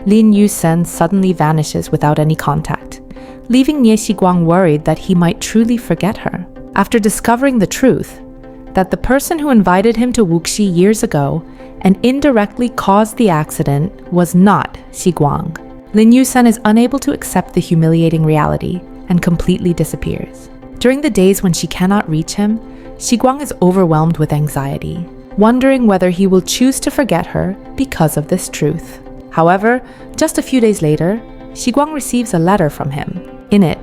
Lin Yusen suddenly vanishes without any contact, leaving Nie Xiguang worried that he might truly forget her. After discovering the truth, that the person who invited him to Wuxi years ago and indirectly caused the accident was not Xiguang, Lin Yusen is unable to accept the humiliating reality and completely disappears. During the days when she cannot reach him, Xiguang is overwhelmed with anxiety, wondering whether he will choose to forget her because of this truth. However, just a few days later, Xiguang receives a letter from him. In it,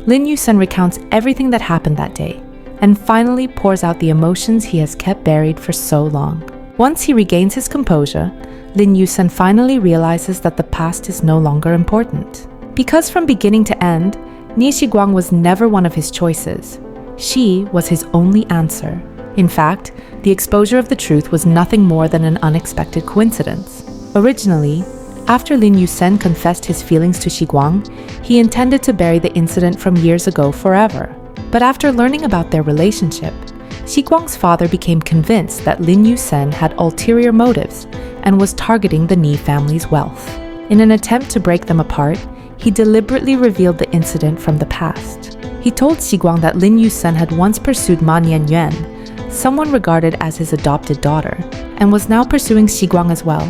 Lin Yusen recounts everything that happened that day and finally pours out the emotions he has kept buried for so long. Once he regains his composure, Lin Yusen finally realizes that the past is no longer important. Because from beginning to end, Nie Xiguang was never one of his choices. She was his only answer. In fact, the exposure of the truth was nothing more than an unexpected coincidence. Originally, after Lin Yusen confessed his feelings to Xiguang, he intended to bury the incident from years ago forever. But after learning about their relationship, Xiguang's father became convinced that Lin Yusen had ulterior motives and was targeting the Ni family's wealth. In an attempt to break them apart, he deliberately revealed the incident from the past. He told Xiguang that Lin Yusen had once pursued Ma Nianyuan, someone regarded as his adopted daughter, and was now pursuing Xiguang as well,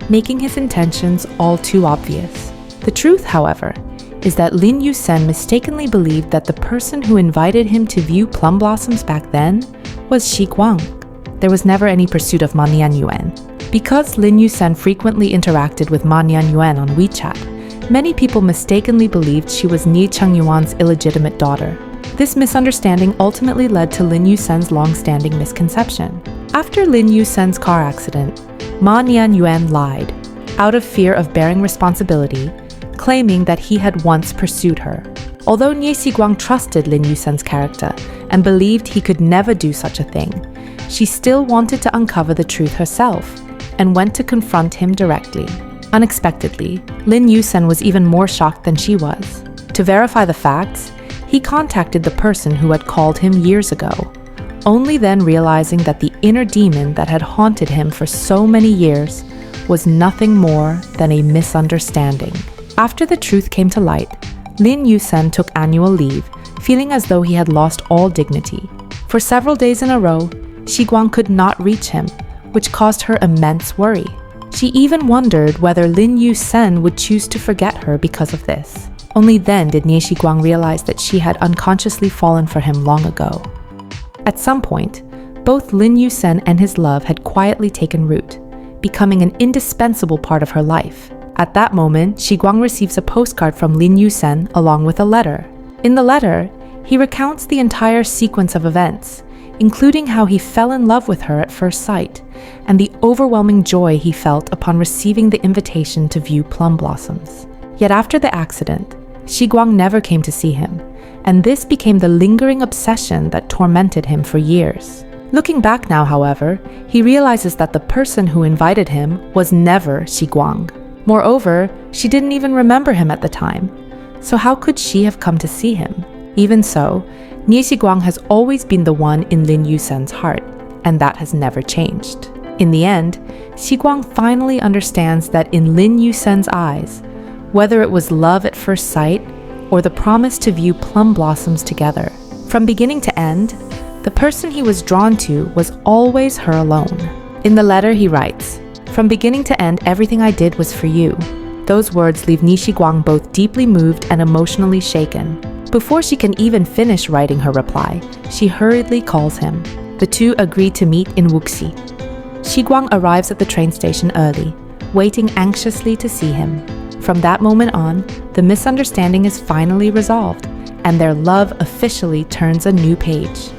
making his intentions all too obvious. The truth, however, is that Lin Yusen mistakenly believed that the person who invited him to view plum blossoms back then was Xiguang. There was never any pursuit of Ma Nianyuan. Because Lin Yusen frequently interacted with Ma Nianyuan on WeChat, many people mistakenly believed she was Ni Chengyuan's illegitimate daughter. This misunderstanding ultimately led to Lin Yusen's long-standing misconception. After Lin Yusen's car accident, Ma Nianyuan lied, out of fear of bearing responsibility, claiming that he had once pursued her. Although Nie Xiguang trusted Lin Yusen's character and believed he could never do such a thing, she still wanted to uncover the truth herself and went to confront him directly. Unexpectedly, Lin Yusen was even more shocked than she was. To verify the facts, he contacted the person who had called him years ago, only then realizing that the inner demon that had haunted him for so many years was nothing more than a misunderstanding. After the truth came to light, Lin Yusen took annual leave, feeling as though he had lost all dignity. For several days in a row, Xiguang could not reach him, which caused her immense worry. She even wondered whether Lin Yusen would choose to forget her because of this. Only then did Nie Xiguang realize that she had unconsciously fallen for him long ago. At some point, both Lin Yusen and his love had quietly taken root, becoming an indispensable part of her life. At that moment, Xiguang receives a postcard from Lin Yusen along with a letter. In the letter, he recounts the entire sequence of events, including how he fell in love with her at first sight, and the overwhelming joy he felt upon receiving the invitation to view plum blossoms. Yet after the accident, Xiguang never came to see him, and this became the lingering obsession that tormented him for years. Looking back now, however, he realizes that the person who invited him was never Xiguang. Moreover, she didn't even remember him at the time, so how could she have come to see him? Even so, Nie Xiguang has always been the one in Lin Yusen's heart, and that has never changed. In the end, Xiguang finally understands that in Lin Yusen's eyes, whether it was love at first sight or the promise to view plum blossoms together, from beginning to end, the person he was drawn to was always her alone. In the letter he writes, "From beginning to end, everything I did was for you." Those words leave Nie Xiguang both deeply moved and emotionally shaken. Before she can even finish writing her reply, she hurriedly calls him. The two agree to meet in Wuxi. Xiguang arrives at the train station early, waiting anxiously to see him. From that moment on, the misunderstanding is finally resolved, and their love officially turns a new page.